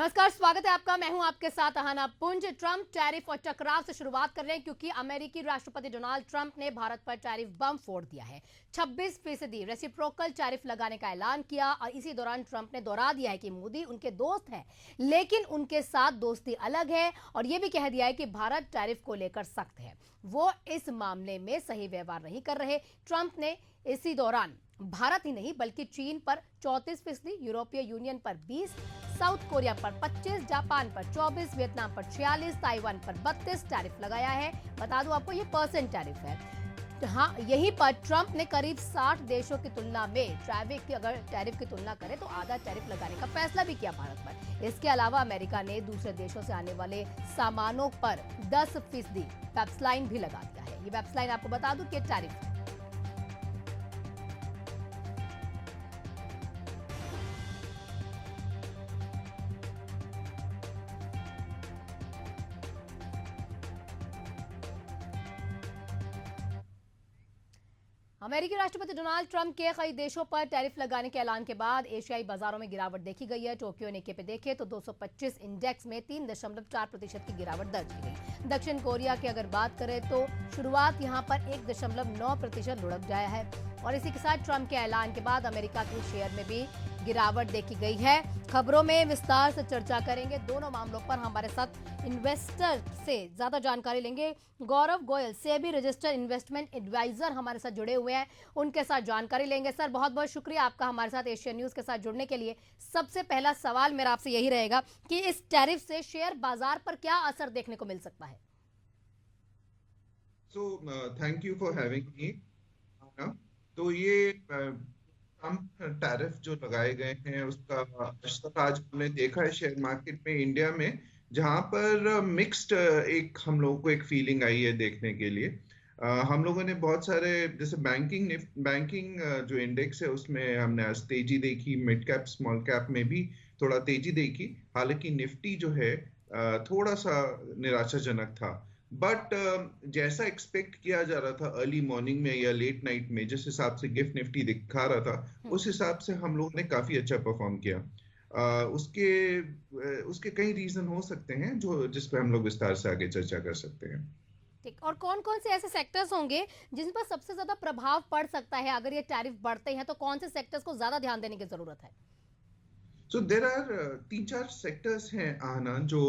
नमस्कार, स्वागत है आपका। मैं हूं आपके साथ अहाना पुंज। ट्रंप टैरिफ और टकराव से शुरुआत कर रहे हैं क्योंकि अमेरिकी राष्ट्रपति डोनाल्ड ट्रंप ने भारत पर टैरिफ बम फोड़ दिया है। 26% रेसिप्रोकल टैरिफ लगाने का ऐलान किया और इसी दौरान ट्रंप ने दोहरा दिया है कि मोदी उनके दोस्त हैं, लेकिन उनके साथ दोस्ती अलग है और यह भी कह दिया है कि भारत टैरिफ को लेकर सख्त है। वो इस मामले में सही व्यवहार नहीं कर रहे। ट्रंप ने इसी दौरान भारत ही नहीं बल्कि चीन पर 34%, यूरोपीय यूनियन पर 20%, साउथ कोरिया पर 25%, जापान पर 24%, वियतनाम पर 46%, ताइवान पर 32% टैरिफ लगाया है। बता दूं आपको, ये परसेंट टैरिफ है। हाँ, यहीं पर ट्रंप ने करीब 60 देशों की तुलना में टैरिफ की तुलना करें तो आधा टैरिफ लगाने का फैसला भी किया भारत पर। इसके अलावा अमेरिका ने दूसरे देशों से आने वाले सामानों पर 10% वेबलाइन भी लगा दिया है। ये वेबलाइन आपको बता दूं कि टैरिफ है। अमेरिकी राष्ट्रपति डोनाल्ड ट्रंप के कई देशों पर टैरिफ लगाने के ऐलान के बाद एशियाई बाजारों में गिरावट देखी गई है। टोक्यो निक्के पे देखें तो 225 इंडेक्स में 3.4% की गिरावट दर्ज की गई। दक्षिण कोरिया की अगर बात करें तो शुरुआत यहां पर 1.9% लुढ़क गया है और इसी के साथ ट्रंप के ऐलान के बाद अमेरिका के शेयर में भी गिरावट देखी गई है। खबरों में विस्तार से चर्चा करेंगे दोनों मामलों पर। हमारे साथ इन्वेस्टर से ज्यादा जानकारी लेंगे। Gaurav Goyal, SEBI registered investment adviser, हमारे साथ जुड़े हुए हैं, उनके साथ जानकारी लेंगे। सर, बहुत बहुत शुक्रिया आपका हमारे साथ एशियन न्यूज के साथ जुड़ने के लिए। सबसे पहला सवाल मेरा आपसे यही रहेगा कि इस टैरिफ से शेयर बाजार पर क्या असर देखने को मिल सकता है? Thank you for having me. तो ये ट्रम्प टैरिफ जो लगाए गए हैं उसका असर आज हमने देखा है शेयर मार्केट में इंडिया में, जहां पर मिक्स्ड एक हम लोगों को एक फीलिंग आई है देखने के लिए। हम लोगों ने बहुत सारे जैसे बैंकिंग जो इंडेक्स है उसमें हमने आज तेजी देखी, मिड कैप स्मॉल कैप में भी थोड़ा तेजी देखी। हालांकि निफ्टी जो है थोड़ा सा निराशाजनक था। बट जैसा एक्सपेक्ट किया जा रहा था अर्ली मॉर्निंग में या लेट नाइट में, जिस हिसाब से गिफ्ट निफ्टी दिखा रहा था उस हिसाब से हम लोगों ने काफी अच्छा परफॉर्म किया। उसके कई रीजन हो सकते हैं जो जिस पे हम लोग विस्तार से आगे चर्चा कर सकते हैं। ठीक, और कौन कौन से ऐसे सेक्टर्स होंगे जिन पर सबसे ज्यादा प्रभाव पड़ सकता है अगर ये टैरिफ बढ़ते हैं? तो कौन से सेक्टर्स को ज्यादा ध्यान देने की जरूरत है? सो देर आर 3-4 सेक्टर्स हैं आना जो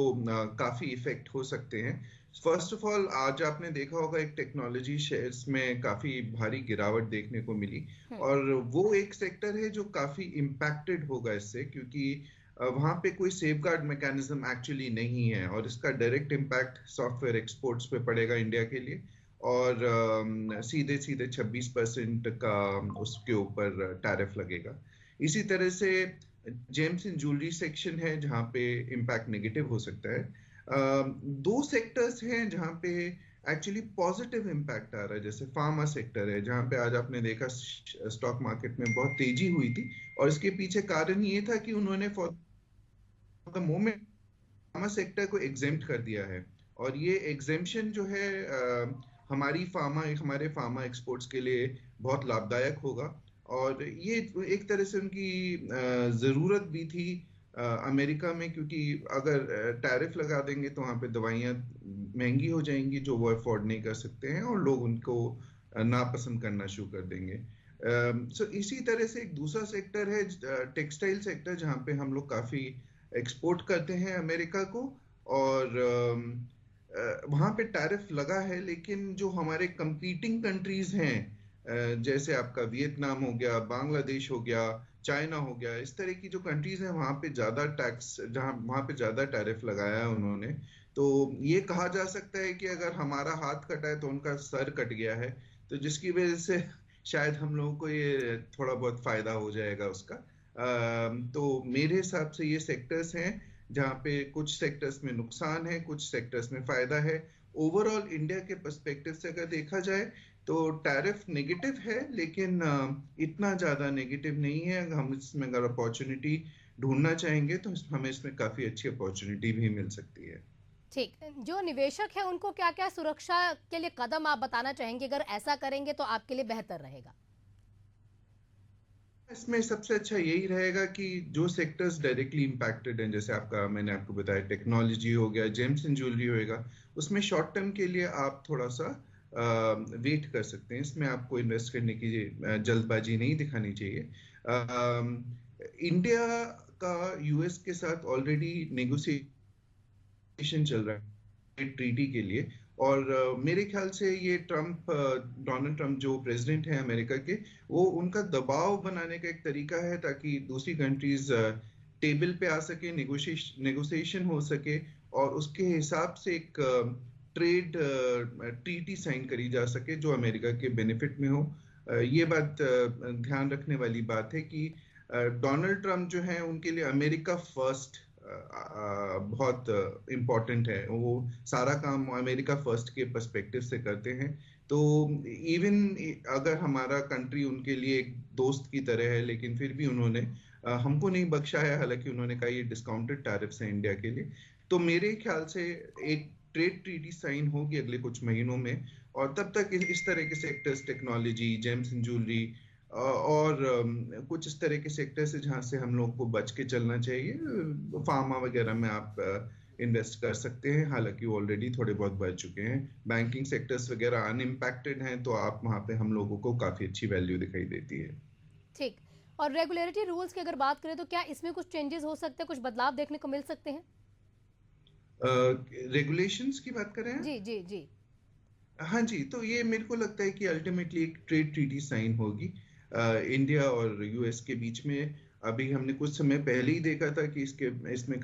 काफी इफेक्ट हो सकते हैं। फर्स्ट ऑफ ऑल, आज आपने देखा होगा एक टेक्नोलॉजी शेयर्स में काफी भारी गिरावट देखने को मिली और वो एक सेक्टर है जो काफी इम्पैक्टेड होगा इससे, क्योंकि वहां पे कोई सेफगार्ड मैकेनिज्म एक्चुअली नहीं है और इसका डायरेक्ट इम्पैक्ट सॉफ्टवेयर एक्सपोर्ट्स पे पड़ेगा इंडिया के लिए। और सीधे सीधे 26% का उसके ऊपर टैरिफ लगेगा। इसी तरह से जेम्स एंड ज्वेलरी सेक्शन है जहां पे इम्पैक्ट नेगेटिव हो सकता है। दो सेक्टर्स हैं जहां पे एक्चुअली पॉजिटिव इम्पैक्ट आ रहा है, जैसे फार्मा सेक्टर है जहां पे आज आपने देखा स्टॉक मार्केट में बहुत तेजी हुई थी और इसके पीछे कारण ये था कि उन्होंने for the moment pharma sector को एग्जेम्प्ट कर दिया है। और ये एग्जेम्पशन जो है हमारे फार्मा एक्सपोर्ट्स के लिए बहुत लाभदायक होगा। और ये एक तरह से उनकी जरूरत भी थी अमेरिका में, क्योंकि अगर टैरिफ लगा देंगे तो वहां पे दवाइयां महंगी हो जाएंगी जो वो अफोर्ड नहीं कर सकते हैं और लोग उनको नापसंद करना शुरू कर देंगे। इसी तरह से एक दूसरा सेक्टर है टेक्सटाइल सेक्टर, जहां पे हम लोग काफी एक्सपोर्ट करते हैं अमेरिका को। और वहां पे टैरिफ लगा है, लेकिन जो हमारे कंपीटिंग कंट्रीज हैं जैसे आपका वियतनाम हो गया, बांग्लादेश हो गया, चाइना हो गया, इस तरह की जो कंट्रीज हैं वहां पे ज्यादा टैक्स, जहां वहां पे ज्यादा टैरिफ लगाया है उन्होंने। तो ये कहा जा सकता है कि अगर हमारा हाथ कटा है तो उनका सर कट गया है, तो जिसकी वजह से शायद हम लोगों को ये थोड़ा बहुत फायदा हो जाएगा उसका। तो मेरे हिसाब से ये सेक्टर्स हैं जहाँ पे कुछ सेक्टर्स में नुकसान है, कुछ सेक्टर्स में फायदा है। ओवरऑल इंडिया के पर्सपेक्टिव से अगर देखा जाए तो टैरिफ नेगेटिव है, लेकिन इतना ज्यादा नेगेटिव नहीं है। हम इसमें अगर अपॉर्चुनिटी ढूंढना चाहेंगे तो हमें इसमें काफी अच्छी अपॉर्चुनिटी भी मिल सकती है। ठीक, जो निवेशक है उनको क्या क्या सुरक्षा के लिए कदम आप बताना चाहेंगे? अगर ऐसा करेंगे तो आपके लिए बेहतर रहेगा। इसमें सबसे अच्छा यही रहेगा कि जो सेक्टर्स डायरेक्टली इम्पैक्टेड हैं, जैसे मैंने आपको बताया टेक्नोलॉजी हो गया, जेम्स एंड ज्वेलरी होएगा, उसमें शॉर्ट टर्म के लिए आप थोड़ा सा वेट कर सकते हैं। इसमें आपको इन्वेस्ट करने की जल्दबाजी नहीं दिखानी चाहिए। इंडिया का यूएस के साथ ऑलरेडी नेगोशिएशन चल रहा है ट्रीटी के लिए, और मेरे ख्याल से ये डोनाल्ड ट्रम्प जो प्रेसिडेंट है अमेरिका के, वो उनका दबाव बनाने का एक तरीका है ताकि दूसरी कंट्रीज टेबल पे आ सके, नेगोशिएशन हो सके, और उसके हिसाब से एक ट्रेड ट्रीटी साइन करी जा सके जो अमेरिका के बेनिफिट में हो। ये बात ध्यान रखने वाली बात है कि डोनाल्ड ट्रम्प जो है उनके लिए अमेरिका फर्स्ट बहुत इम्पोर्टेंट है। वो सारा काम अमेरिका फर्स्ट के पर्सपेक्टिव से करते हैं। तो इवन अगर हमारा कंट्री उनके लिए एक दोस्त की तरह है, लेकिन फिर भी उन्होंने हमको नहीं बख्शा है। हालांकि उन्होंने कहा ये डिस्काउंटेड टैरिफ्स हैं इंडिया के लिए। तो मेरे ख्याल से एक ट्रेड ट्रीटी साइन होगी अगले कुछ महीनों में, और तब तक इस तरह के sectors, technology, James and jewellery और कुछ इस तरह के सेक्टर्स है जहां से हम लोग को बच के चलना चाहिए। फार्मा वगैरह में आप इन्वेस्ट कर सकते हैं, हालांकि ऑलरेडी थोड़े बहुत बढ़ चुके हैं। बैंकिंग सेक्टर्स वगैरह अनइम्पैक्टेड हैं, तो आप वहां पे हम लोगों को काफी अच्छी वैल्यू दिखाई देती है। ठीक। और रेगुलेटरी रूल्स की अगर बात करें तो क्या इसमें कुछ चेंजेस हो सकते हैं, कुछ बदलाव देखने को मिल सकते हैं? रेगुलेशंस की बात कर रहे हैं? जी जी जी। हाँ जी, तो ये मेरे को लगता है कि अल्टीमेटली एक ट्रेड ट्रीटी साइन होगी इंडिया और यूएस के बीच में। अभी हमने कुछ समय पहले ही देखा था कि इसमें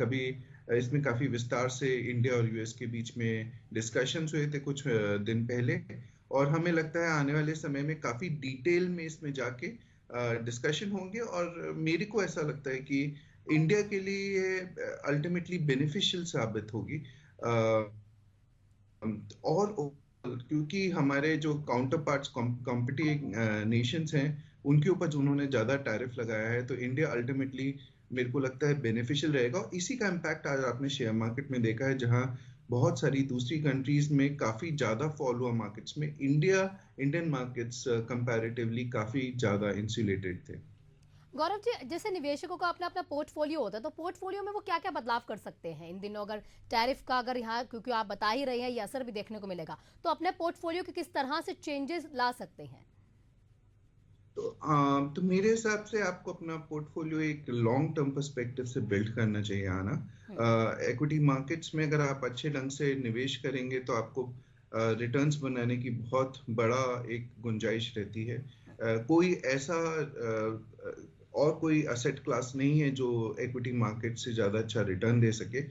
काफी विस्तार से इंडिया और यूएस के बीच में डिस्कशंस हुए थे कुछ दिन पहले, और हमें लगता है आने वाले समय में काफी डिटेल में इसमें जाके डिस्कशन होंगे। और मेरे को ऐसा लगता है कि इंडिया के लिए अल्टीमेटली बेनिफिशियल साबित होगी। और क्योंकि हमारे जो काउंटर पार्ट्स कॉम्पिटिटिव नेशंस हैं, उनके ऊपर जो उन्होंने ज्यादा टैरिफ लगाया है, तो इंडिया अल्टीमेटली मेरे को लगता है बेनिफिशियल रहेगा। और इसी का इम्पैक्ट आज आपने शेयर मार्केट में देखा है, जहां बहुत सारी दूसरी कंट्रीज में काफी ज्यादा फॉल हुआ मार्केट्स में, इंडियन मार्केट्स कंपैरेटिवली काफी ज्यादा इंसुलेटेड थे। गौरव जी, जैसे निवेशकों का अपना अपना पोर्टफोलियो होता है, तो पोर्टफोलियो में वो क्या क्या बदलाव कर सकते हैं इन दिनों? अगर टैरिफ का, अगर यहाँ क्योंकि आप बता ही रहे हैं ये असर भी देखने को मिलेगा, तो अपने पोर्टफोलियो के किस तरह से चेंजेस ला सकते हैं? तो मेरे हिसाब से आपको अपना पोर्टफोलियो एक लॉन्ग टर्म पर्सपेक्टिव से बिल्ड करना चाहिए आना। इक्विटी मार्केट्स में अगर आप अच्छे ढंग से निवेश करेंगे तो आपको रिटर्न्स बनाने की बहुत बड़ा एक गुंजाइश रहती है। कोई ऐसा और कोई असेट क्लास नहीं है जो इक्विटी मार्केट से ज्यादा अच्छा रिटर्न दे सके।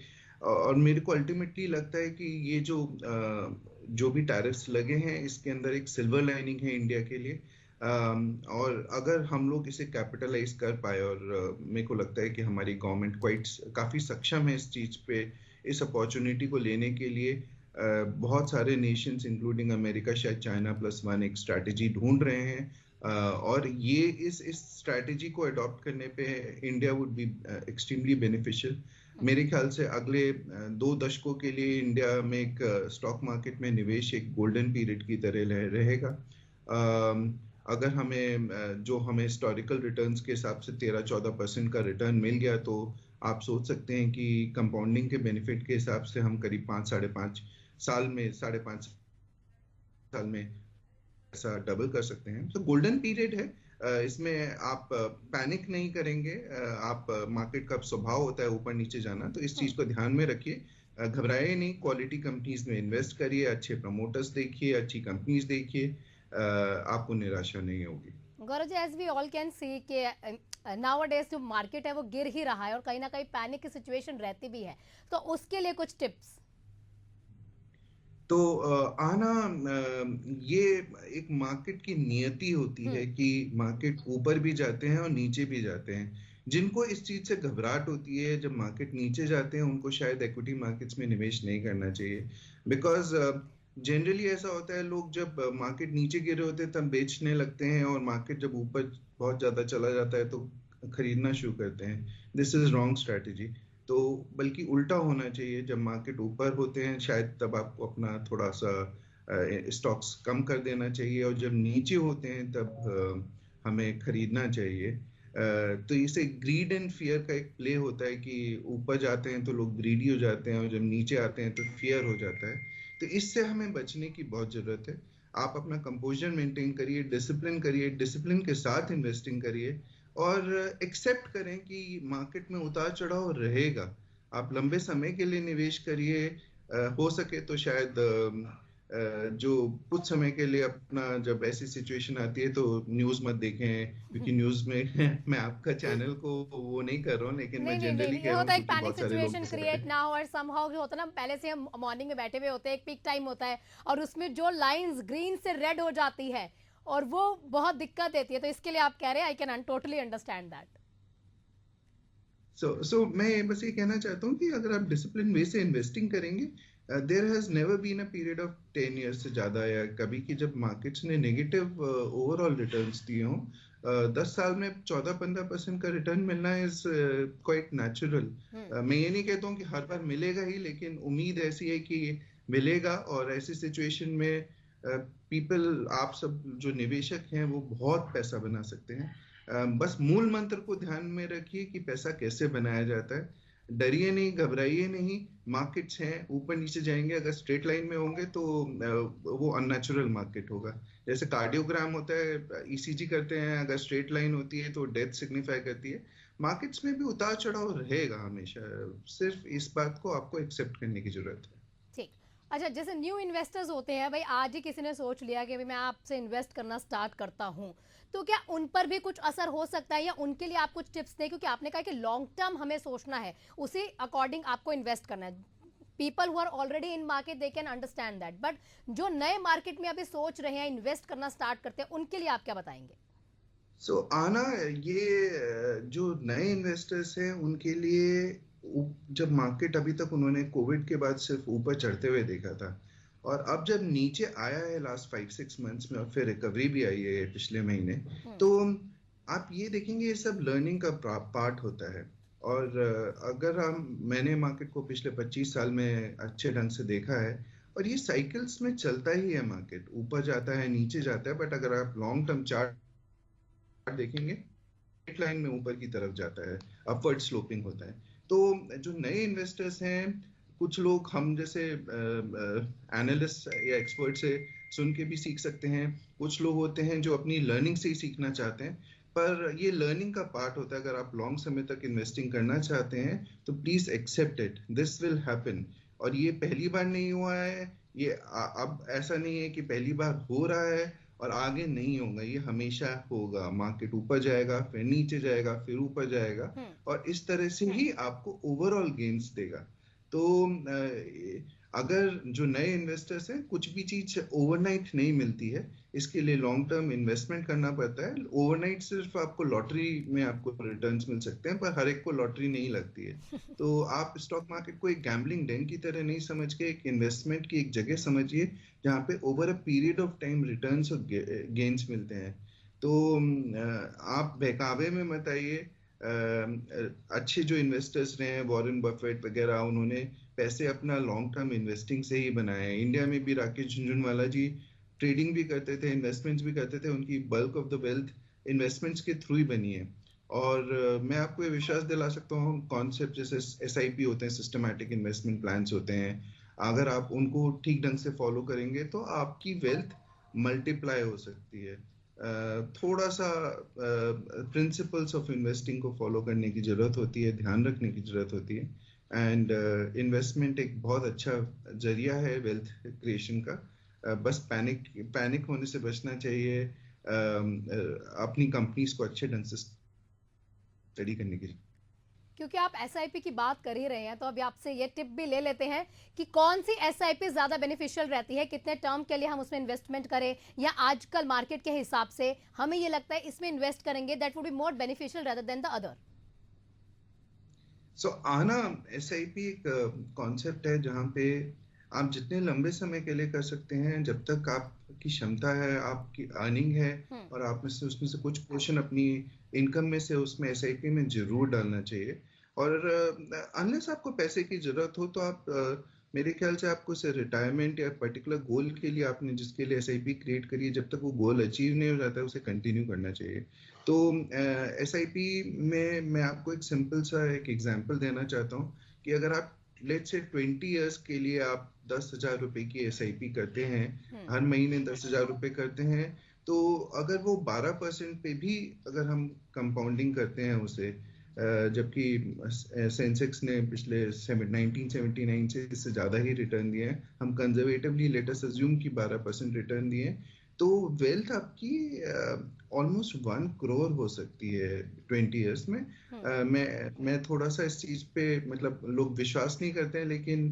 और मेरे को अल्टीमेटली लगता है कि ये जो भी टैरिफ्स लगे हैं, इसके अंदर एक सिल्वर लाइनिंग है इंडिया के लिए। और अगर हम लोग इसे कैपिटलाइज कर पाए, और मेरे को लगता है कि हमारी गवर्नमेंट काफी सक्षम है इस चीज पे, इस अपॉर्चुनिटी को लेने के लिए। बहुत सारे नेशंस इंक्लूडिंग अमेरिका, शायद चाइना +1 एक स्ट्रैटेजी ढूंढ रहे हैं, और ये इस स्ट्रैटेजी को अडॉप्ट करने पे India would be extremely beneficial. मेरे ख्याल से अगले 2 दशकों के लिए इंडिया में एक स्टॉक मार्केट में निवेश एक गोल्डन पीरियड की तरह रहेगा। अगर हमें हिस्टोरिकल रिटर्न्स के हिसाब से 13-14% का रिटर्न मिल गया, तो आप सोच सकते हैं कि कंपाउंडिंग के बेनिफिट के हिसाब से हम करीब 5-5.5 साल में ऐसा डबल कर सकते हैं। तो गोल्डन पीरियड है, इसमें आप पैनिक नहीं करेंगे। आप मार्केट का स्वभाव होता है ऊपर नीचे जाना, तो इस चीज को ध्यान में रखिए। घबराइए नहीं, क्वालिटी कंपनीज में इन्वेस्ट करिए, अच्छे प्रमोटर्स देखिए, अच्छी कंपनीज देखिए, आपको निराशा नहीं होगी। Gaurav ji, as we all can see कि नाउअडेज जो मार्केट है वो गिर ही रहा है और कहीं ना कहीं पैनिक की सिचुएशन रहती भी है, तो उसके लिए कुछ टिप्स? तो ये एक मार्केट की नियति होती है कि मार्केट ऊपर भी जाते हैं और नीचे भी जाते हैं। जिनको इस चीज से घबराहट होती है जब मार्केट नीचे जाते हैं, उनको शायद इक्विटी मार्केट्स में निवेश नहीं करना चाहिए। बिकॉज जनरली ऐसा होता है, लोग जब मार्केट नीचे गिरे होते हैं तब बेचने लगते हैं, और मार्केट जब ऊपर बहुत ज्यादा चला जाता है तो खरीदना शुरू करते हैं। This is wrong strategy. तो बल्कि उल्टा होना चाहिए, जब मार्केट ऊपर होते हैं शायद तब आपको अपना थोड़ा सा स्टॉक्स कम कर देना चाहिए, और जब नीचे होते हैं तब हमें खरीदना चाहिए। तो इसे ग्रीड एंड फियर का एक प्ले होता है कि ऊपर जाते हैं तो लोग ग्रीडी हो जाते हैं और जब नीचे आते हैं तो फियर हो जाता है। तो इससे हमें बचने की बहुत जरूरत है। आप अपना कंपोजर मेंटेन करिए, डिसिप्लिन के साथ इन्वेस्टिंग करिए और एक्सेप्ट करें कि मार्केट में उतार चढ़ाव रहेगा। आप लंबे समय के लिए निवेश करिए। हो सके तो शायद जो कुछ समय के लिए अपना, जब ऐसी सिचुएशन आती है तो न्यूज मत देखें, क्योंकि न्यूज में मैं आपका चैनल को वो नहीं कर रहा हूँ, लेकिन मैं नहीं नहीं नहीं जनरली नहीं, ये कह रहा हूँ होता है एक क्योंकि पैनिक बहुत सारे लोग सिचुएशन ऐसा करते क्रिएट हैं। ना हो और समहाउ होता है ना, पहले से हम मॉर्निंग में बैठे हुए होते हैं, एक पीक टाइम होता है और उसमें जो लाइंस ग्रीन से रेड हो जाती है और वो बहुत दिक्कत देती है, तो इसके लिए आप कह रहे हैं, I can totally understand that. So मैं बस ये कहना चाहता हूँ कि अगर आप डिसिप्लिन वे से इन्वेस्टिंग करेंगे, there has never been a period of 10 years से ज्यादा या कभी की जब मार्केट्स ने नेगेटिव ओवरऑल रिटर्न्स दिए हों। 10 साल में 14-15% का रिटर्न मिलना इज क्वाइट नेचुरल। मैं ये नहीं कहता हूँ कि हर बार मिलेगा ही, लेकिन उम्मीद ऐसी है कि मिलेगा। और ऐसी सिचुएशन में पीपल, आप सब जो निवेशक हैं वो बहुत पैसा बना सकते हैं। बस मूल मंत्र को ध्यान में रखिए कि पैसा कैसे बनाया जाता है। डरिए नहीं, घबराइए नहीं। मार्केट्स हैं, ऊपर नीचे जाएंगे। अगर स्ट्रेट लाइन में होंगे तो वो अननेचुरल मार्केट होगा। जैसे कार्डियोग्राम होता है, ईसीजी करते हैं, अगर स्ट्रेट लाइन होती है तो डेथ सिग्निफाई करती है। मार्केट्स में भी उतार चढ़ाव रहेगा हमेशा। सिर्फ इस बात को आपको एक्सेप्ट करने की जरूरत है। ठीक। अच्छा, जैसे न्यू इन्वेस्टर्स होते हैं भाई, आज ही किसी ने सोच लिया कि भाई मैं आपसे इन्वेस्ट करना स्टार्ट करता हूं, तो क्या उन पर भी कुछ असर हो सकता है या उनके लिए आप कुछ टिप्स दें, क्योंकि आपने कहा कि लॉन्ग टर्म हमें सोचना है, उसी अकॉर्डिंग आपको इन्वेस्ट करना है। People who are already in market they can understand that, but जो नए मार्केट में अभी सोच रहे हैं, इन्वेस्ट करना स्टार्ट करते हैं, उनके लिए आप क्या बताएंगे? आना, ये जो नए इन्वेस्टर्स हैं उनके लिए, जब मार्केट अभी तक उन्होंने कोविड के बाद सिर्फ ऊपर चढ़ते हुए देखा था, और अब जब नीचे आया है लास्ट 5-6 मंथ्स में और फिर रिकवरी भी आई है पिछले महीने, तो आप ये देखेंगे ये सब लर्निंग का पार्ट होता है। और अगर मैंने मार्केट को पिछले 25 साल में अच्छे ढंग से देखा है, और ये साइकिल्स में चलता ही है। मार्केट ऊपर जाता है, नीचे जाता है, बट अगर आप लॉन्ग टर्म चार्ट देखेंगे, स्ट्रेट लाइन में ऊपर की तरफ जाता है, अपवर्ड स्लोपिंग होता है। तो जो नए इन्वेस्टर्स हैं, कुछ लोग हम जैसे एनालिस्ट या एक्सपर्ट से सुन के भी सीख सकते हैं। कुछ लोग होते हैं जो अपनी लर्निंग से ही सीखना चाहते हैं, पर ये लर्निंग का पार्ट होता है। अगर आप लॉन्ग समय तक इन्वेस्टिंग करना चाहते हैं तो please accept it, this will happen. और ये पहली बार नहीं हुआ है, ये अब ऐसा नहीं है कि पहली बार हो रहा है और आगे नहीं होगा। ये हमेशा होगा। मार्केट ऊपर जाएगा, फिर नीचे जाएगा, फिर ऊपर जाएगा, और इस तरह से ही आपको ओवरऑल गेन्स देगा। तो अगर जो नए इन्वेस्टर्स हैं, कुछ भी चीज ओवरनाइट नहीं मिलती है, इसके लिए लॉन्ग टर्म इन्वेस्टमेंट करना पड़ता है। ओवरनाइट सिर्फ आपको लॉटरी में आपको रिटर्न्स मिल सकते हैं, पर हर एक को लॉटरी नहीं लगती है। तो आप स्टॉक मार्केट को एक गैम्बलिंग डेन की तरह नहीं समझ के एक इन्वेस्टमेंट की एक जगह समझिए, जहाँ पे over a period of time returns और गेन्स मिलते हैं। तो आप बहकावे में मत आइए। अच्छे जो इन्वेस्टर्स रहे हैं, वॉरेन बफेट वगैरह, उन्होंने पैसे अपना लॉन्ग टर्म इन्वेस्टिंग से ही बनाए हैं। इंडिया में भी राकेश झुनझुनवाला जी ट्रेडिंग भी करते थे, इन्वेस्टमेंट्स भी करते थे। उनकी bulk of the wealth investments के थ्रू ही बनी है। और मैं आपको ये विश्वास दिला सकता हूँ, कॉन्सेप्ट जैसे एसआईपी होते हैं, सिस्टमैटिक इन्वेस्टमेंट प्लान्स होते हैं, अगर आप उनको ठीक ढंग से फॉलो करेंगे तो आपकी वेल्थ मल्टीप्लाई हो सकती है। थोड़ा सा प्रिंसिपल्स ऑफ इन्वेस्टिंग को फॉलो करने की जरूरत होती है, ध्यान रखने की जरूरत होती है। एंड इन्वेस्टमेंट एक बहुत अच्छा जरिया है वेल्थ क्रिएशन का। बस पैनिक होने से बचना चाहिए। अपनी कंपनीज को अच्छे ढंग से स्टडी करने की। क्योंकि आप एसआईपी की बात कर ही रहे हैं, तो अभी आपसे ये टिप भी ले लेते हैं कि कौन सी एसआईपी ज्यादा बेनिफिशियल रहती है, कितने टर्म के लिए हम उसमें इन्वेस्टमेंट करें, या आजकल मार्केट के हिसाब से हमें ये लगता है इसमें इन्वेस्ट करेंगे that would be more beneficial rather than the other. आना एसआईपी एक कॉन्सेप्ट है जहाँ पे आप जितने लंबे समय के लिए कर सकते हैं, जब तक आपकी क्षमता है, आपकी अर्निंग है, और आप में से उसमें से कुछ पोर्शन अपनी इनकम में से उसमें एसआईपी में जरूर डालना चाहिए। और अनलेस आपको पैसे की जरूरत हो तो आप मेरे ख्याल से आपको से रिटायरमेंट या पर्टिकुलर गोल के लिए आपने जिसके लिए एसआईपी क्रिएट करी है, जब तक वो गोल अचीव नहीं हो जाता है उसे कंटिन्यू करना चाहिए। तो एसआईपी में मैं आपको एक सिंपल सा एक एग्जांपल देना चाहता हूँ कि अगर आप लेट्स से 20 इयर्स के लिए आप 10,000 रुपए की एसआईपी करते हैं, हम्म। हर महीने 10,000 रुपए करते हैं, तो अगर वो 12% पे भी अगर हम कंपाउंडिंग करते हैं उसे, जबकि सेंसेक्स ने पिछले 1979 से इससे ज़्यादा ही रिटर्न दिए हैं, हम कंजर्वेटिवली लेट अस अज्यूम कि 12% रिटर्न दिए, तो वेल्थ आपकी ऑलमोस्ट 1 करोड़ हो सकती है 20 इयर्स में। मैं थोड़ा सा इस चीज पे, मतलब लोग विश्वास नहीं करते हैं, लेकिन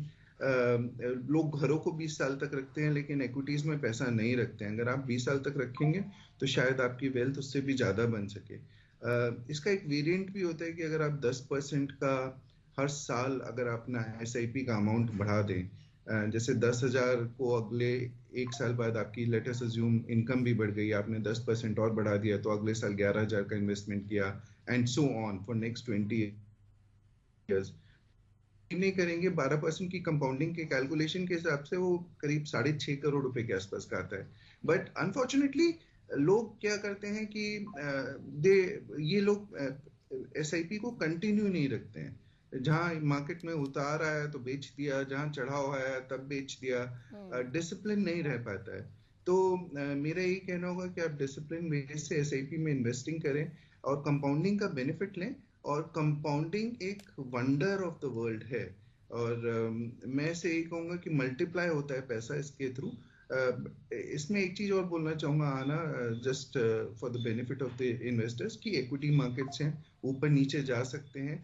लोग घरों को 20 साल तक रखते हैं लेकिन इक्विटीज में पैसा नहीं रखते हैं। अगर आप 20 साल तक रखेंगे तो शायद आपकी वेल्थ उससे भी ज्यादा बन सके। इसका एक वेरिएंट भी होता है कि अगर आप 10% का हर साल अगर अपना एसआईपी का अमाउंट बढ़ा दें, जैसे 10,000 को अगले 1 साल बाद आपकी लेट अस अज्यूम इनकम भी बढ़ गई, आपने 10% और बढ़ा दिया, तो अगले साल 11,000 का इन्वेस्टमेंट किया, and so on for next 20 years. नहीं करेंगे 12% की कंपाउंडिंग के कैलकुलेशन के हिसाब से वो करीब 6.5 करोड़ रुपए के आसपास का आता है। बट अनफॉर्चुनेटली लोग क्या करते हैं कि ये लोग एसआईपी को कंटिन्यू नहीं रखते हैं। जहां मार्केट में उतार आया तो बेच दिया, जहां चढ़ाव आया तब बेच दिया, डिसिप्लिन नहीं रह पाता है। तो मेरा यही कहना होगा कि आप डिसिप्लिन बेस से एसआईपी में इन्वेस्टिंग करें और कंपाउंडिंग का बेनिफिट लें। और कंपाउंडिंग एक वंडर ऑफ द वर्ल्ड है, और मैं से यही कहूंगा कि मल्टीप्लाई होता है पैसा इसके थ्रू। इसमें एक चीज और बोलना चाहूंगा आना, just for the benefit of the investors, कि इक्विटी मार्केट्स हैं, ऊपर नीचे जा सकते हैं।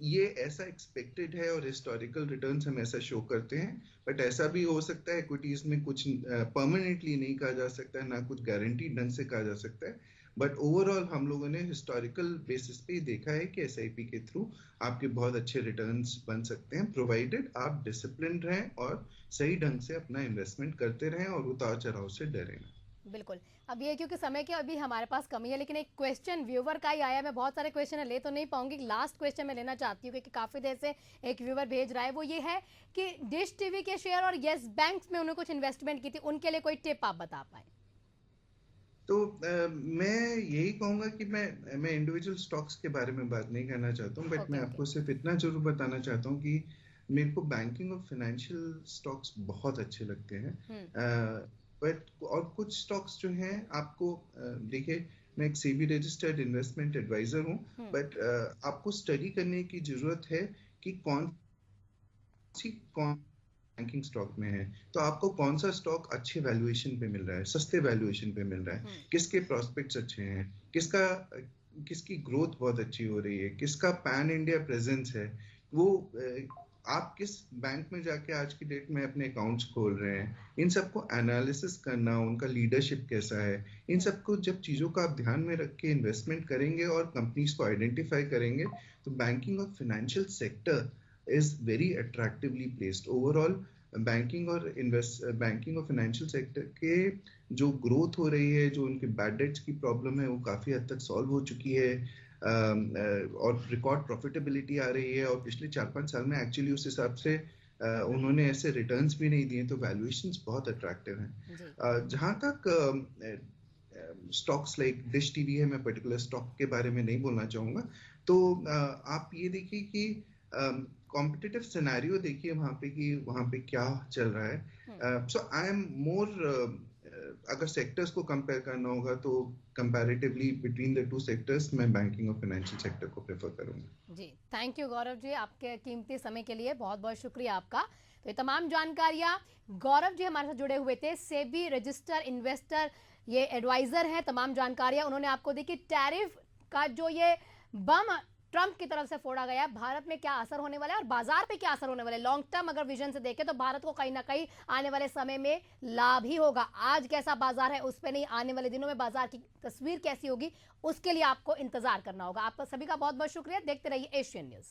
ये ऐसा एक्सपेक्टेड है और हिस्टोरिकल रिटर्न्स हम ऐसा शो करते हैं, बट ऐसा भी हो सकता है इक्विटीज में कुछ परमानेंटली नहीं कहा जा सकता है, ना कुछ गारंटीड ढंग से कहा जा सकता है। बट ओवरऑल हम लोगों ने हिस्टोरिकल बेसिस पे देखा है कि एसआईपी के थ्रू आपके बहुत अच्छे रिटर्न्स बन सकते हैं, प्रोवाइडेड आप डिसिप्लिन रहें और सही ढंग से अपना इन्वेस्टमेंट करते रहें और उतार चढ़ाव से डरें ना। बिल्कुल। अब ये क्योंकि समय की अभी हमारे पास कमी है, लेकिन एक क्वेश्चन व्यूवर का ही आया, मैं बहुत सारे क्वेश्चन ले तो नहीं पाऊंगी, लास्ट क्वेश्चन मैं लेना चाहती हूँ क्योंकि काफी देर से एक व्यूवर भेज रहा है। वो ये है कि डिश टीवी के शेयर और यस बैंक में उन्होंने कुछ इन्वेस्टमेंट की थी, उनके लिए कोई टिप आप बता पाए? तो मैं यही कहूंगा कि मैं इंडिविजुअल स्टॉक्स के बारे में बात नहीं करना चाहता हूँ, बट मैं आपको सिर्फ इतना जरूर बताना चाहता हूँ कि मेरे को बैंकिंग और फाइनेंशियल स्टॉक्स बहुत अच्छे लगते हैं। बट और कुछ स्टॉक्स जो हैं आपको, देखिए मैं एक सेबी रजिस्टर्ड इन्वेस्टमेंट एडवाइजर हूँ, बट आपको स्टडी करने की जरूरत है कि कौन बैंकिंग स्टॉक में है, तो आपको कौन सा स्टॉक अच्छे वैल्यूएशन पे मिल रहा है, सस्ते वैल्यूएशन पे मिल रहा है, किसके प्रोस्पेक्ट्स अच्छे हैं, किसकी ग्रोथ बहुत अच्छी हो रही है, किसका पैन इंडिया प्रेजेंस है, वो आप किस बैंक में जाके आज की डेट में अपने अकाउंट्स खोल रहे हैं, इन सबको एनालिसिस करना, उनका लीडरशिप कैसा है, इन सबको जब चीज़ों का आप ध्यान में रख के इन्वेस्टमेंट करेंगे और कंपनीज को आइडेंटिफाई करेंगे, तो बैंकिंग और financial sector is very attractively placed. Overall banking और फाइनेंशियल सेक्टर के जो ग्रोथ हो रही है, जो उनके बैड डेट्स की प्रॉब्लम है, वो काफ़ी हद तक सॉल्व हो चुकी है, और रिकॉर्ड प्रॉफिटेबिलिटी आ रही है, और पिछले 4-5 साल में एक्चुअली उस हिसाब से उन्होंने ऐसे रिटर्न्स भी नहीं दिए, तो वैल्यूएशंस बहुत अट्रैक्टिव हैं। जहाँ तक स्टॉक्स लाइक डिश टीवी है, मैं पर्टिकुलर स्टॉक के बारे में नहीं बोलना चाहूँगा, तो आप ये देखिए कि कॉम्पिटिटिव सिनेरियो देखिए वहाँ पे कि वहाँ पे क्या चल रहा है। सो आई एम मोर, अगर सेक्टर्स को कंपेयर करना होगा तो comparatively between the two sectors मैं बैंकिंग और फाइनेंशियल सेक्टर को प्रेफर करूंगा। जी, थैंक यू गौरव जी, आपके कीमती समय के लिए बहुत बहुत शुक्रिया आपका। तो ये तमाम जानकारियां गौरव जी हमारे साथ जुड़े हुए थे, सेबी रजिस्टर इन्वेस्टर ये एडवाइजर हैं। तमाम जानकारियां उन्होंने आपको दी कि टैरिफ का जो ये बम ट्रंप की तरफ से फोड़ा गया, भारत में क्या असर होने वाला है और बाजार पे क्या असर होने वाला है। लॉन्ग टर्म अगर विजन से देखें तो भारत को कहीं ना कहीं आने वाले समय में लाभ ही होगा। आज कैसा बाजार है उस पे नहीं, आने वाले दिनों में बाजार की तस्वीर कैसी होगी उसके लिए आपको इंतजार करना होगा। आपका सभी का बहुत बहुत शुक्रिया। देखते रहिए एशियन न्यूज।